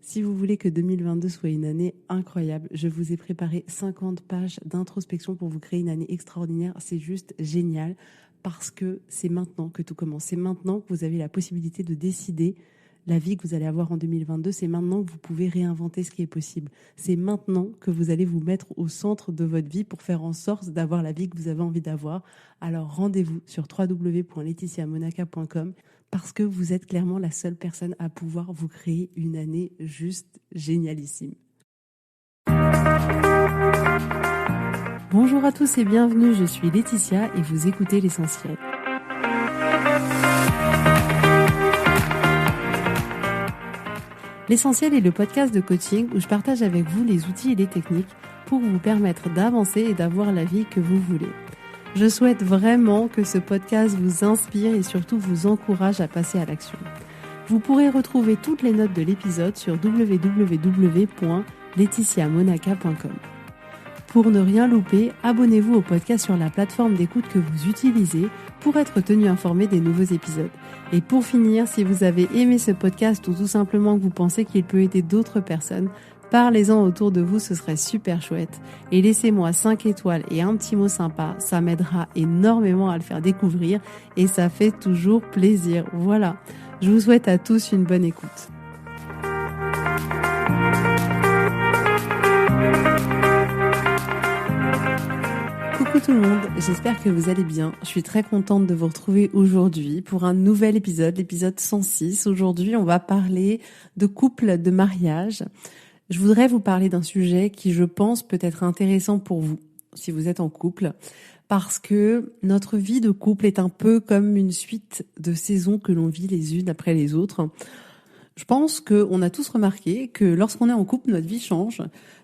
Si vous voulez que 2022 soit une année incroyable, je vous ai préparé 50 pages d'introspection pour vous créer une année extraordinaire. C'est juste génial parce que c'est maintenant que tout commence. C'est maintenant que vous avez la possibilité de décider la vie que vous allez avoir en 2022. C'est maintenant que vous pouvez réinventer ce qui est possible. C'est maintenant que vous allez vous mettre au centre de votre vie pour faire en sorte d'avoir la vie que vous avez envie d'avoir. Alors rendez-vous sur www.laetitiamonaca.com parce que vous êtes clairement la seule personne à pouvoir vous créer une année juste génialissime. Bonjour à tous et bienvenue, je suis Laetitia et vous écoutez L'Essentiel. L'Essentiel est le podcast de coaching où je partage avec vous les outils et les techniques pour vous permettre d'avancer et d'avoir la vie que vous voulez. Je souhaite vraiment que ce podcast vous inspire et surtout vous encourage à passer à l'action. Vous pourrez retrouver toutes les notes de l'épisode sur www.laetitiamonaca.com. Pour ne rien louper, abonnez-vous au podcast sur la plateforme d'écoute que vous utilisez pour être tenu informé des nouveaux épisodes. Et pour finir, si vous avez aimé ce podcast ou tout simplement que vous pensez qu'il peut aider d'autres personnes, parlez-en autour de vous, ce serait super chouette. Et laissez-moi 5 étoiles et un petit mot sympa, ça m'aidera énormément à le faire découvrir et ça fait toujours plaisir. Voilà, je vous souhaite à tous une bonne écoute. Coucou tout le monde, j'espère que vous allez bien. Je suis très contente de vous retrouver aujourd'hui pour un nouvel épisode, l'épisode 106. Aujourd'hui, on va parler de couple, de mariage. Je voudrais vous parler d'un sujet qui, je pense, peut être intéressant pour vous, si vous êtes en couple, parce que notre vie de couple est un peu comme une suite de saisons que l'on vit les unes après les autres. Je pense qu'on a tous remarqué que lorsqu'on est en couple, notre vie change,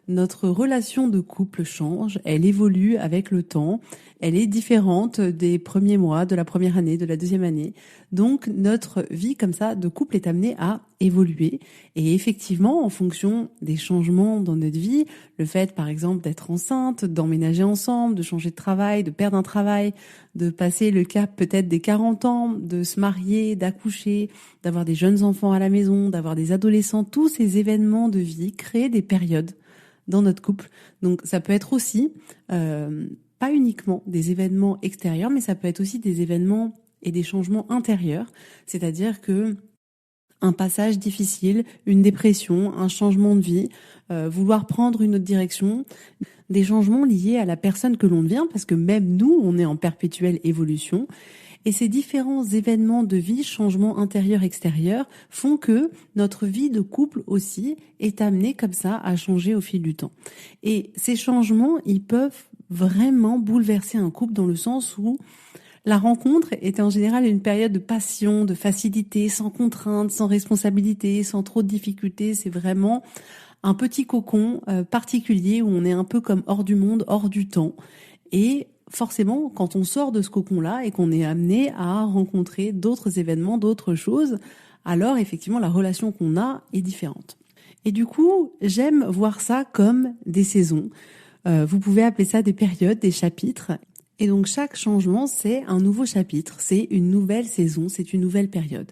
notre relation de couple change, elle évolue avec le temps, elle est différente des premiers mois, de la première année, de la deuxième année. Donc notre vie comme ça de couple est amenée à évoluer. Et effectivement, en fonction des changements dans notre vie, le fait par exemple d'être enceinte, d'emménager ensemble, de changer de travail, de perdre un travail, de passer le cap peut-être des 40 ans, de se marier, d'accoucher, d'avoir des jeunes enfants à la maison, d'avoir des adolescents, tous ces événements de vie créent des périodes dans notre couple. Donc ça peut être aussi, pas uniquement des événements extérieurs, mais ça peut être aussi des événements et des changements intérieurs. C'est-à-dire que un passage difficile, une dépression, un changement de vie, vouloir prendre une autre direction, des changements liés à la personne que l'on devient, parce que même nous, on est en perpétuelle évolution. Et ces différents événements de vie, changements intérieurs-extérieurs, font que notre vie de couple aussi est amenée comme ça à changer au fil du temps. Et ces changements, ils peuvent vraiment bouleverser un couple dans le sens où la rencontre est en général une période de passion, de facilité, sans contrainte, sans responsabilité, sans trop de difficultés. C'est vraiment un petit cocon particulier où on est un peu comme hors du monde, hors du temps. Et forcément, quand on sort de ce cocon-là et qu'on est amené à rencontrer d'autres événements, d'autres choses, alors effectivement la relation qu'on a est différente. Et du coup, j'aime voir ça comme des saisons. Vous pouvez appeler ça des périodes, des chapitres. Et donc chaque changement, c'est un nouveau chapitre, c'est une nouvelle saison, c'est une nouvelle période.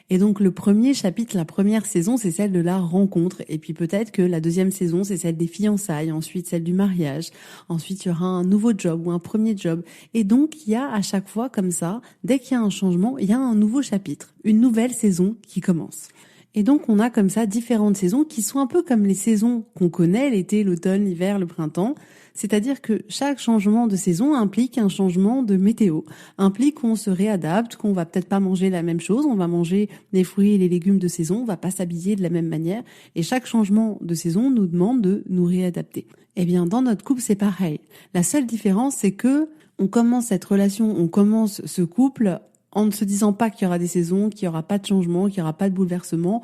Et donc le premier chapitre, la première saison, c'est celle de la rencontre. Et puis peut-être que la deuxième saison, c'est celle des fiançailles, ensuite celle du mariage. Ensuite, il y aura un nouveau job ou un premier job. Et donc il y a à chaque fois comme ça, dès qu'il y a un changement, il y a un nouveau chapitre, une nouvelle saison qui commence. Et donc, on a comme ça différentes saisons qui sont un peu comme les saisons qu'on connaît, l'été, l'automne, l'hiver, le printemps. C'est-à-dire que chaque changement de saison implique un changement de météo, implique qu'on se réadapte, qu'on va peut-être pas manger la même chose, on va manger les fruits et les légumes de saison, on va pas s'habiller de la même manière. Et chaque changement de saison nous demande de nous réadapter. Eh bien, dans notre couple, c'est pareil. La seule différence, c'est que on commence cette relation, on commence ce couple en ne se disant pas qu'il y aura des saisons, qu'il n'y aura pas de changement, qu'il n'y aura pas de bouleversement.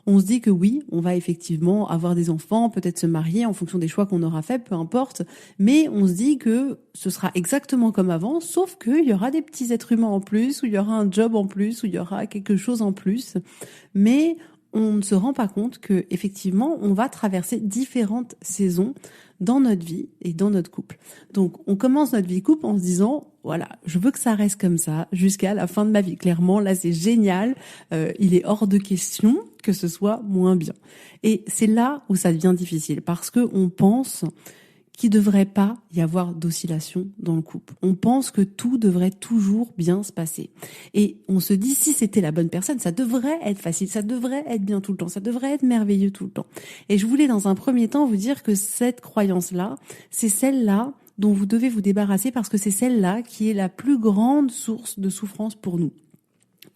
On se dit que oui, on va effectivement avoir des enfants, peut-être se marier en fonction des choix qu'on aura fait, peu importe. Mais on se dit que ce sera exactement comme avant, sauf qu'il y aura des petits êtres humains en plus, ou il y aura un job en plus, ou il y aura quelque chose en plus. Mais on ne se rend pas compte que effectivement, on va traverser différentes saisons dans notre vie et dans notre couple. Donc, on commence notre vie couple en se disant, voilà, je veux que ça reste comme ça jusqu'à la fin de ma vie. Clairement, là, c'est génial. Il est hors de question que ce soit moins bien. Et c'est là où ça devient difficile parce que on pense qu'il devrait pas y avoir d'oscillation dans le couple. On pense que tout devrait toujours bien se passer. Et on se dit, si c'était la bonne personne, ça devrait être facile, ça devrait être bien tout le temps, ça devrait être merveilleux tout le temps. Et je voulais dans un premier temps vous dire que cette croyance-là, c'est celle-là dont vous devez vous débarrasser parce que c'est celle-là qui est la plus grande source de souffrance pour nous.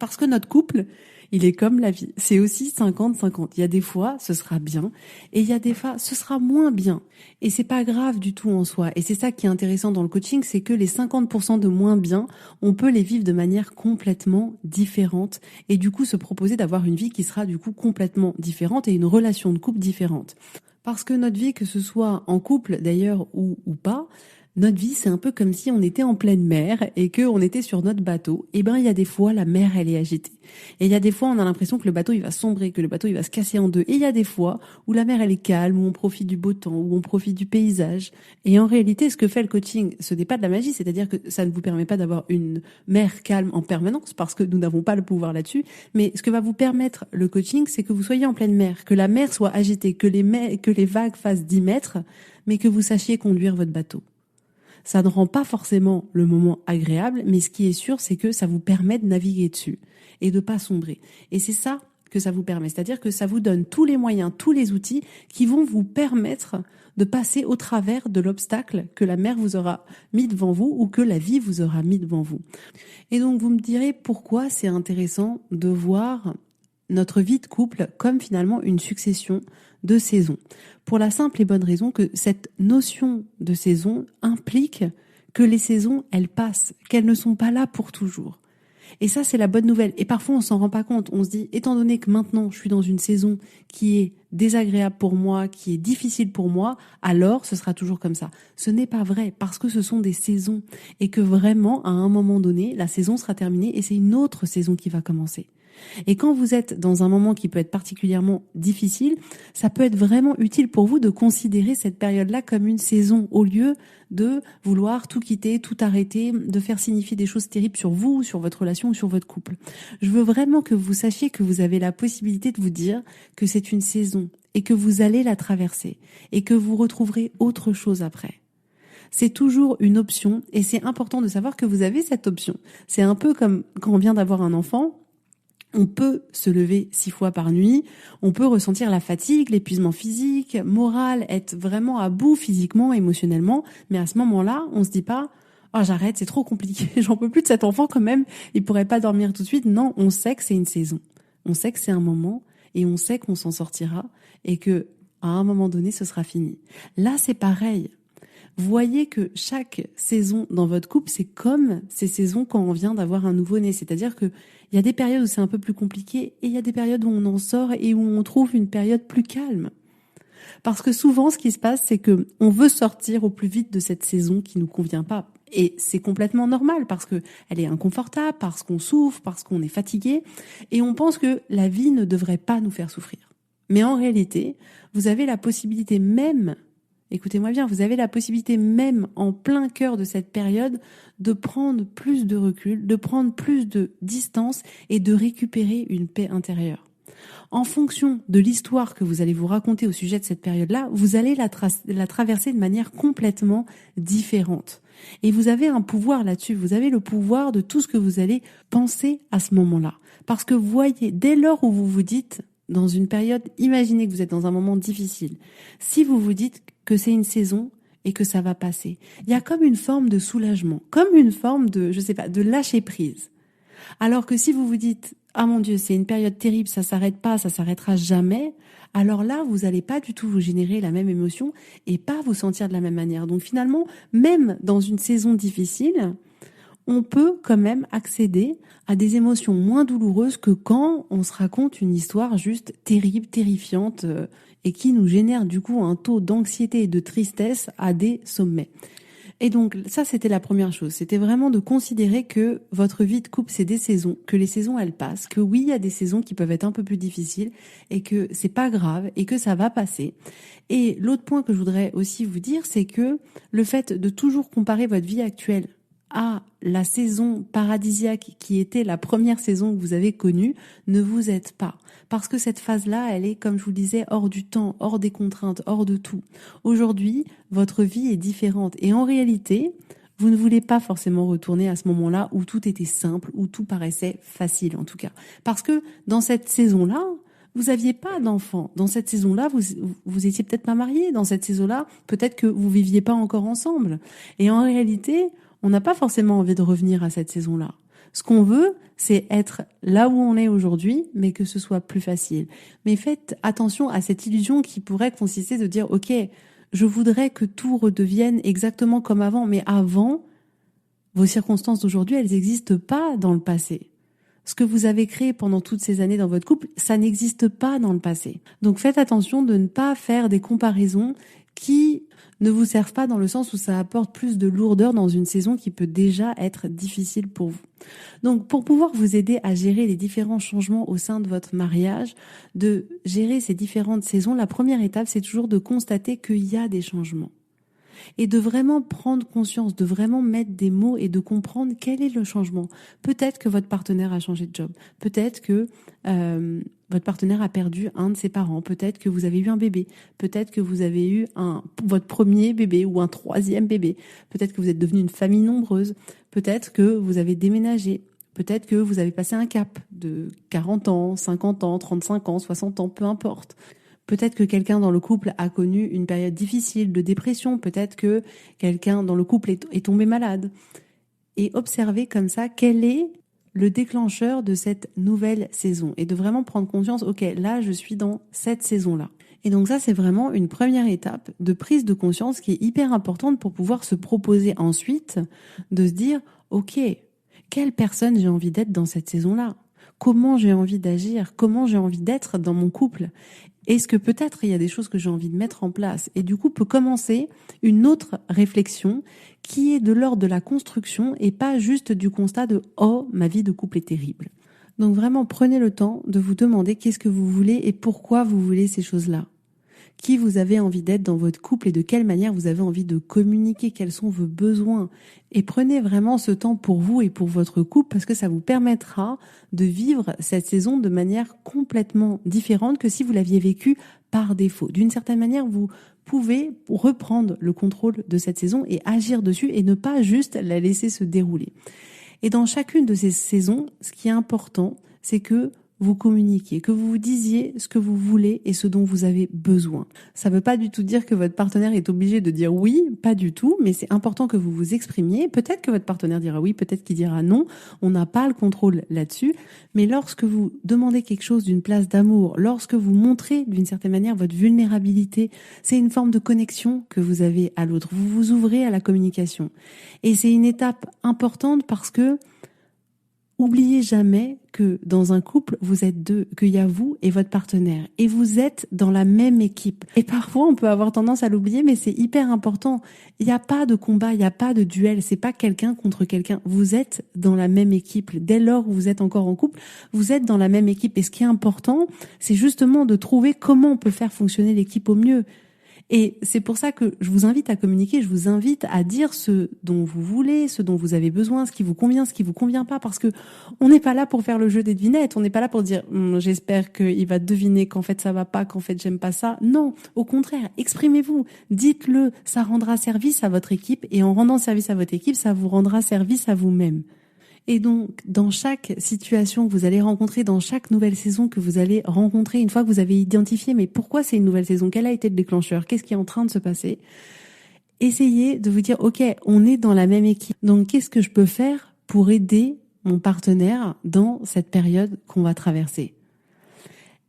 Parce que notre couple, il est comme la vie. C'est aussi 50-50. Il y a des fois, ce sera bien. Et il y a des fois, ce sera moins bien. Et c'est pas grave du tout en soi. Et c'est ça qui est intéressant dans le coaching, c'est que les 50% de moins bien, on peut les vivre de manière complètement différente. Et du coup, se proposer d'avoir une vie qui sera du coup complètement différente et une relation de couple différente. Parce que notre vie, que ce soit en couple d'ailleurs ou pas, notre vie, c'est un peu comme si on était en pleine mer et que on était sur notre bateau. Et ben, il y a des fois, la mer, elle est agitée. Et il y a des fois, on a l'impression que le bateau, il va sombrer, que le bateau, il va se casser en deux. Et il y a des fois où la mer, elle est calme, où on profite du beau temps, où on profite du paysage. Et en réalité, ce que fait le coaching, ce n'est pas de la magie. C'est-à-dire que ça ne vous permet pas d'avoir une mer calme en permanence parce que nous n'avons pas le pouvoir là-dessus. Mais ce que va vous permettre le coaching, c'est que vous soyez en pleine mer, que la mer soit agitée, que les vagues fassent 10 mètres, mais que vous sachiez conduire votre bateau. Ça ne rend pas forcément le moment agréable, mais ce qui est sûr, c'est que ça vous permet de naviguer dessus et de pas sombrer. Et c'est ça que ça vous permet. C'est-à-dire que ça vous donne tous les moyens, tous les outils qui vont vous permettre de passer au travers de l'obstacle que la mer vous aura mis devant vous ou que la vie vous aura mis devant vous. Et donc, vous me direz pourquoi c'est intéressant de voir notre vie de couple comme finalement une succession de saisons. Pour la simple et bonne raison que cette notion de saison implique que les saisons, elles passent, qu'elles ne sont pas là pour toujours. Et ça, c'est la bonne nouvelle. Et parfois, on s'en rend pas compte. On se dit, étant donné que maintenant, je suis dans une saison qui est désagréable pour moi, qui est difficile pour moi, alors ce sera toujours comme ça. Ce n'est pas vrai, parce que ce sont des saisons. Et que vraiment, à un moment donné, la saison sera terminée et c'est une autre saison qui va commencer. Et quand vous êtes dans un moment qui peut être particulièrement difficile, ça peut être vraiment utile pour vous de considérer cette période-là comme une saison au lieu de vouloir tout quitter, tout arrêter, de faire signifier des choses terribles sur vous, sur votre relation ou sur votre couple. Je veux vraiment que vous sachiez que vous avez la possibilité de vous dire que c'est une saison et que vous allez la traverser et que vous retrouverez autre chose après. C'est toujours une option et c'est important de savoir que vous avez cette option. C'est un peu comme quand on vient d'avoir un enfant. On peut se lever 6 fois par nuit, on peut ressentir la fatigue, l'épuisement physique, moral, être vraiment à bout physiquement, émotionnellement, mais à ce moment-là, on se dit pas « Oh, j'arrête, c'est trop compliqué, j'en peux plus de cet enfant quand même, il pourrait pas dormir tout de suite. » Non, on sait que c'est une saison, on sait que c'est un moment et on sait qu'on s'en sortira et que à un moment donné, ce sera fini. Là, c'est pareil. Voyez que chaque saison dans votre couple, c'est comme ces saisons quand on vient d'avoir un nouveau-né. C'est-à-dire que il y a des périodes où c'est un peu plus compliqué et il y a des périodes où on en sort et où on trouve une période plus calme. Parce que souvent, ce qui se passe, c'est que on veut sortir au plus vite de cette saison qui nous convient pas. Et c'est complètement normal parce que elle est inconfortable, parce qu'on souffre, parce qu'on est fatigué et on pense que la vie ne devrait pas nous faire souffrir. Mais en réalité, vous avez la possibilité même, écoutez-moi bien, vous avez la possibilité même en plein cœur de cette période de prendre plus de recul, de prendre plus de distance et de récupérer une paix intérieure. En fonction de l'histoire que vous allez vous raconter au sujet de cette période-là, vous allez la traverser de manière complètement différente. Et vous avez un pouvoir là-dessus, vous avez le pouvoir de tout ce que vous allez penser à ce moment-là. Parce que voyez, dès lors où vous vous dites, dans une période, imaginez que vous êtes dans un moment difficile, si vous vous dites que c'est une saison et que ça va passer, il y a comme une forme de soulagement, comme une forme de, de lâcher prise. Alors que si vous vous dites, ah mon Dieu, c'est une période terrible, ça s'arrête pas, ça s'arrêtera jamais, alors là, vous allez pas du tout vous générer la même émotion et pas vous sentir de la même manière. Donc finalement, même dans une saison difficile, on peut quand même accéder à des émotions moins douloureuses que quand on se raconte une histoire juste terrible, terrifiante et qui nous génère du coup un taux d'anxiété et de tristesse à des sommets. Et donc ça, c'était la première chose. C'était vraiment de considérer que votre vie de couple, c'est des saisons, que les saisons, elles passent, que oui, il y a des saisons qui peuvent être un peu plus difficiles et que c'est pas grave et que ça va passer. Et l'autre point que je voudrais aussi vous dire, c'est que le fait de toujours comparer votre vie actuelle à la saison paradisiaque qui était la première saison que vous avez connue, ne vous aide pas. Parce que cette phase-là, elle est, comme je vous le disais, hors du temps, hors des contraintes, hors de tout. Aujourd'hui, votre vie est différente. Et en réalité, vous ne voulez pas forcément retourner à ce moment-là où tout était simple, où tout paraissait facile en tout cas. Parce que dans cette saison-là, vous aviez pas d'enfant. Dans cette saison-là, vous étiez peut-être pas mariés. Dans cette saison-là, peut-être que vous viviez pas encore ensemble. Et en réalité, on n'a pas forcément envie de revenir à cette saison-là. Ce qu'on veut, c'est être là où on est aujourd'hui, mais que ce soit plus facile. Mais faites attention à cette illusion qui pourrait consister de dire, OK, je voudrais que tout redevienne exactement comme avant, mais avant, vos circonstances d'aujourd'hui, elles n'existent pas dans le passé. Ce que vous avez créé pendant toutes ces années dans votre couple, ça n'existe pas dans le passé. Donc faites attention de ne pas faire des comparaisons qui ne vous servent pas dans le sens où ça apporte plus de lourdeur dans une saison qui peut déjà être difficile pour vous. Donc pour pouvoir vous aider à gérer les différents changements au sein de votre mariage, de gérer ces différentes saisons, la première étape, c'est toujours de constater qu'il y a des changements. Et de vraiment prendre conscience, de vraiment mettre des mots et de comprendre quel est le changement. Peut-être que votre partenaire a changé de job. Peut-être que votre partenaire a perdu un de ses parents. Peut-être que vous avez eu un bébé. Peut-être que vous avez eu votre premier bébé ou un troisième bébé. Peut-être que vous êtes devenu une famille nombreuse. Peut-être que vous avez déménagé. Peut-être que vous avez passé un cap de 40 ans, 50 ans, 35 ans, 60 ans, peu importe. Peut-être que quelqu'un dans le couple a connu une période difficile de dépression. Peut-être que quelqu'un dans le couple est tombé malade. Et observez comme ça quel est le déclencheur de cette nouvelle saison. Et de vraiment prendre conscience, OK, là, je suis dans cette saison-là. Et donc ça, c'est vraiment une première étape de prise de conscience qui est hyper importante pour pouvoir se proposer ensuite de se dire, OK, quelle personne j'ai envie d'être dans cette saison-là ? Comment j'ai envie d'agir ? Comment j'ai envie d'être dans mon couple ? Est-ce que peut-être il y a des choses que j'ai envie de mettre en place ? Et du coup, peut commencer une autre réflexion qui est de l'ordre de la construction et pas juste du constat de « Oh, ma vie de couple est terrible ». Donc vraiment, prenez le temps de vous demander qu'est-ce que vous voulez et pourquoi vous voulez ces choses-là. Qui vous avez envie d'être dans votre couple et de quelle manière vous avez envie de communiquer, quels sont vos besoins. Et prenez vraiment ce temps pour vous et pour votre couple parce que ça vous permettra de vivre cette saison de manière complètement différente que si vous l'aviez vécue par défaut. D'une certaine manière, vous pouvez reprendre le contrôle de cette saison et agir dessus et ne pas juste la laisser se dérouler. Et dans chacune de ces saisons, ce qui est important, c'est que vous communiquiez, que vous vous disiez ce que vous voulez et ce dont vous avez besoin. Ça ne veut pas du tout dire que votre partenaire est obligé de dire oui, pas du tout, mais c'est important que vous vous exprimiez. Peut-être que votre partenaire dira oui, peut-être qu'il dira non. On n'a pas le contrôle là-dessus. Mais lorsque vous demandez quelque chose d'une place d'amour, lorsque vous montrez d'une certaine manière votre vulnérabilité, c'est une forme de connexion que vous avez à l'autre. Vous vous ouvrez à la communication. Et c'est une étape importante parce que oubliez jamais que dans un couple, vous êtes deux, qu'il y a vous et votre partenaire. Et vous êtes dans la même équipe. Et parfois, on peut avoir tendance à l'oublier, mais c'est hyper important. Il n'y a pas de combat, il n'y a pas de duel. C'est pas quelqu'un contre quelqu'un. Vous êtes dans la même équipe. Dès lors où vous êtes encore en couple, vous êtes dans la même équipe. Et ce qui est important, c'est justement de trouver comment on peut faire fonctionner l'équipe au mieux. Et c'est pour ça que je vous invite à communiquer, je vous invite à dire ce dont vous voulez, ce dont vous avez besoin, ce qui vous convient, ce qui vous convient pas, parce que on n'est pas là pour faire le jeu des devinettes, on n'est pas là pour dire j'espère qu'il va deviner qu'en fait ça va pas, qu'en fait j'aime pas ça. Non, au contraire, exprimez-vous, dites-le, ça rendra service à votre équipe et en rendant service à votre équipe, ça vous rendra service à vous-même. Et donc, dans chaque situation que vous allez rencontrer, dans chaque nouvelle saison que vous allez rencontrer, une fois que vous avez identifié, mais pourquoi c'est une nouvelle saison? Quel a été le déclencheur? Qu'est-ce qui est en train de se passer? Essayez de vous dire, OK, on est dans la même équipe. Donc, qu'est-ce que je peux faire pour aider mon partenaire dans cette période qu'on va traverser?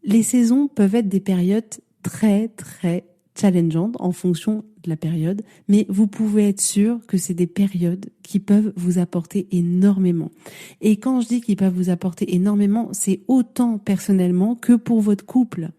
Les saisons peuvent être des périodes très, très challengeantes en fonction de la période, mais vous pouvez être sûr que c'est des périodes qui peuvent vous apporter énormément. Et quand je dis qu'ils peuvent vous apporter énormément, c'est autant personnellement que pour votre couple.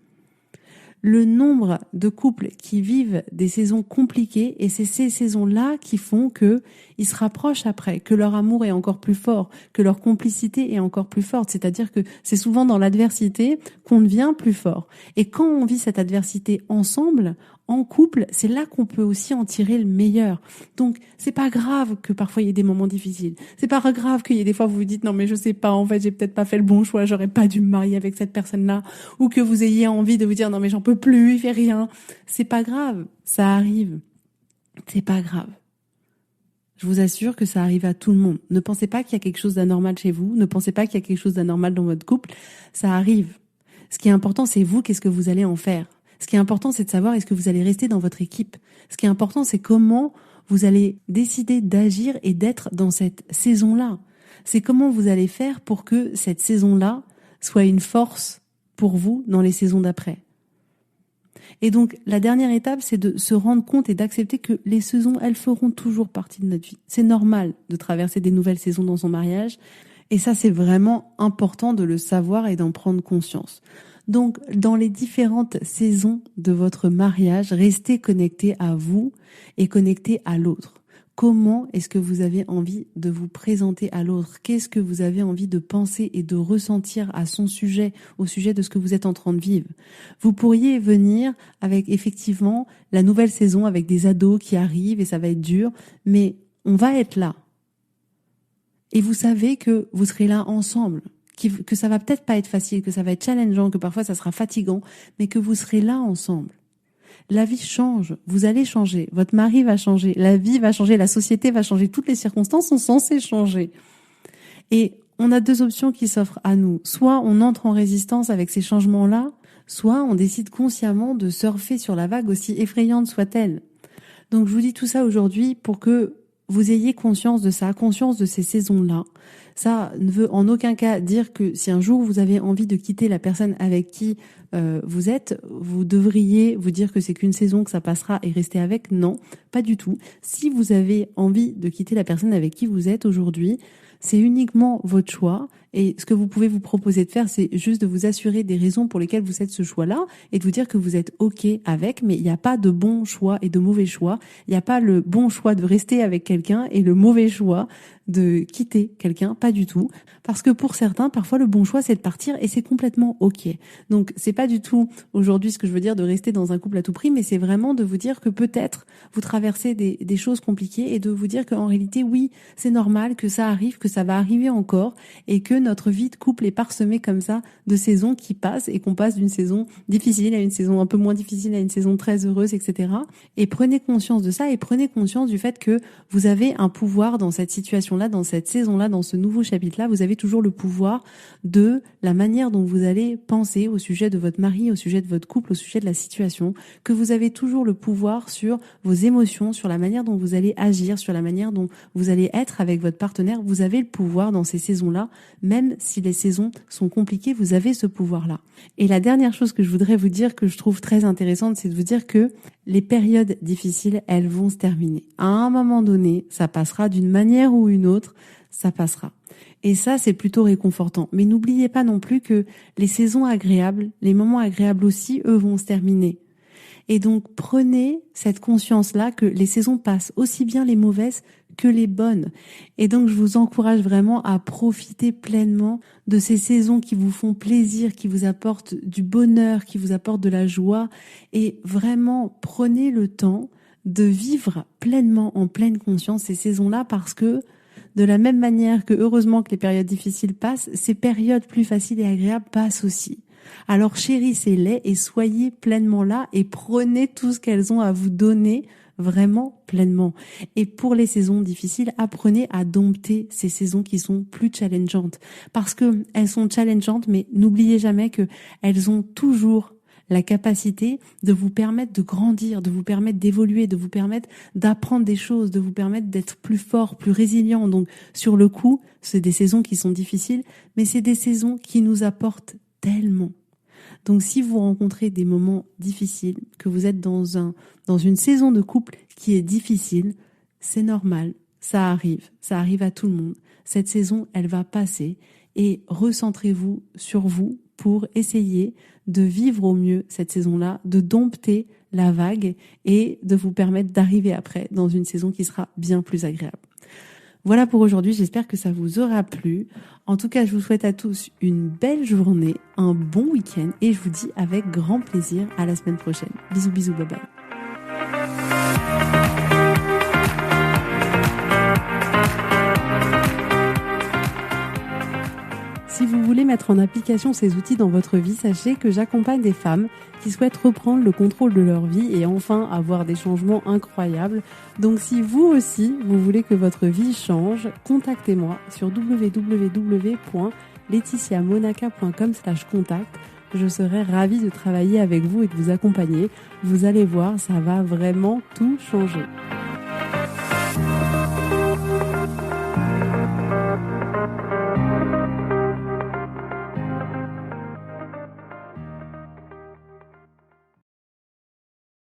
le nombre de couples qui vivent des saisons compliquées, et c'est ces saisons-là qui font que ils se rapprochent après, que leur amour est encore plus fort, que leur complicité est encore plus forte. C'est-à-dire que c'est souvent dans l'adversité qu'on devient plus fort. Et quand on vit cette adversité ensemble, en couple, c'est là qu'on peut aussi en tirer le meilleur. Donc, c'est pas grave que parfois il y ait des moments difficiles. C'est pas grave qu'il y ait des fois où vous vous dites non mais je sais pas, en fait j'ai peut-être pas fait le bon choix, j'aurais pas dû me marier avec cette personne-là, ou que vous ayez envie de vous dire non mais j'en peux plus, il fait rien. C'est pas grave, ça arrive. C'est pas grave. Je vous assure que ça arrive à tout le monde. Ne pensez pas qu'il y a quelque chose d'anormal chez vous, ne pensez pas qu'il y a quelque chose d'anormal dans votre couple, ça arrive. Ce qui est important, c'est vous, qu'est-ce que vous allez en faire. Ce qui est important, c'est de savoir est-ce que vous allez rester dans votre équipe. Ce qui est important, c'est comment vous allez décider d'agir et d'être dans cette saison-là. C'est comment vous allez faire pour que cette saison-là soit une force pour vous dans les saisons d'après. Et donc, la dernière étape, c'est de se rendre compte et d'accepter que les saisons, elles feront toujours partie de notre vie. C'est normal de traverser des nouvelles saisons dans son mariage. Et ça, c'est vraiment important de le savoir et d'en prendre conscience. Donc, dans les différentes saisons de votre mariage, restez connectés à vous et connectés à l'autre. Comment est-ce que vous avez envie de vous présenter à l'autre? Qu'est-ce que vous avez envie de penser et de ressentir à son sujet, au sujet de ce que vous êtes en train de vivre? Vous pourriez venir avec effectivement la nouvelle saison avec des ados qui arrivent et ça va être dur, mais on va être là. Et vous savez que vous serez là ensemble, que ça va peut-être pas être facile, que ça va être challengeant, que parfois ça sera fatigant, mais que vous serez là ensemble. La vie change, vous allez changer, votre mari va changer, la vie va changer, la société va changer, toutes les circonstances sont censées changer. Et on a deux options qui s'offrent à nous. Soit on entre en résistance avec ces changements-là, soit on décide consciemment de surfer sur la vague, aussi effrayante soit-elle. Donc je vous dis tout ça aujourd'hui pour que vous ayez conscience de ça, conscience de ces saisons-là. Ça ne veut en aucun cas dire que si un jour vous avez envie de quitter la personne avec qui vous êtes, vous devriez vous dire que c'est qu'une saison, que ça passera et rester avec. Non, pas du tout. Si vous avez envie de quitter la personne avec qui vous êtes aujourd'hui, c'est uniquement votre choix. Et ce que vous pouvez vous proposer de faire, c'est juste de vous assurer des raisons pour lesquelles vous faites ce choix-là et de vous dire que vous êtes OK avec, mais il n'y a pas de bon choix et de mauvais choix. Il n'y a pas le bon choix de rester avec quelqu'un et le mauvais choix de quitter quelqu'un, pas du tout. Parce que pour certains, parfois le bon choix c'est de partir et c'est complètement OK. Donc c'est pas du tout aujourd'hui ce que je veux dire de rester dans un couple à tout prix, mais c'est vraiment de vous dire que peut-être vous traversez des choses compliquées et de vous dire qu'en réalité oui, c'est normal, que ça arrive, que ça va arriver encore et que notre vie de couple est parsemée comme ça de saisons qui passent et qu'on passe d'une saison difficile à une saison un peu moins difficile à une saison très heureuse, etc. Et prenez conscience de ça et prenez conscience du fait que vous avez un pouvoir dans cette situation-là, dans cette saison-là, dans ce nouveau chapitre-là. Vous avez toujours le pouvoir de la manière dont vous allez penser au sujet de votre mari, au sujet de votre couple, au sujet de la situation, que vous avez toujours le pouvoir sur vos émotions, sur la manière dont vous allez agir, sur la manière dont vous allez être avec votre partenaire. Vous avez le pouvoir dans ces saisons-là, même si les saisons sont compliquées, vous avez ce pouvoir-là. Et la dernière chose que je voudrais vous dire, que je trouve très intéressante, c'est de vous dire que les périodes difficiles, elles vont se terminer. À un moment donné, ça passera d'une manière ou une autre, ça passera. Et ça, c'est plutôt réconfortant. Mais n'oubliez pas non plus que les saisons agréables, les moments agréables aussi, eux, vont se terminer. Et donc, prenez cette conscience-là que les saisons passent, aussi bien les mauvaises que les bonnes. Et donc, je vous encourage vraiment à profiter pleinement de ces saisons qui vous font plaisir, qui vous apportent du bonheur, qui vous apportent de la joie. Et vraiment, prenez le temps de vivre pleinement, en pleine conscience, ces saisons-là, parce que de la même manière que, heureusement que les périodes difficiles passent, ces périodes plus faciles et agréables passent aussi. Alors chérissez-les et soyez pleinement là et prenez tout ce qu'elles ont à vous donner vraiment pleinement. Et pour les saisons difficiles, apprenez à dompter ces saisons qui sont plus challengeantes. Parce que elles sont challengeantes, mais n'oubliez jamais que elles ont toujours la capacité de vous permettre de grandir, de vous permettre d'évoluer, de vous permettre d'apprendre des choses, de vous permettre d'être plus fort, plus résilient. Donc sur le coup, c'est des saisons qui sont difficiles, mais c'est des saisons qui nous apportent tellement. Donc si vous rencontrez des moments difficiles, que vous êtes dans une saison de couple qui est difficile, c'est normal, ça arrive à tout le monde. Cette saison, elle va passer et recentrez-vous sur vous pour essayer de vivre au mieux cette saison-là, de dompter la vague et de vous permettre d'arriver après dans une saison qui sera bien plus agréable. Voilà pour aujourd'hui, j'espère que ça vous aura plu. En tout cas, je vous souhaite à tous une belle journée, un bon week-end et je vous dis avec grand plaisir à la semaine prochaine. Bisous, bisous, bye bye. Si vous voulez mettre en application ces outils dans votre vie, sachez que j'accompagne des femmes qui souhaitent reprendre le contrôle de leur vie et enfin avoir des changements incroyables. Donc si vous aussi, vous voulez que votre vie change, contactez-moi sur www.laetitiamonaca.com/contact. Je serai ravie de travailler avec vous et de vous accompagner. Vous allez voir, ça va vraiment tout changer.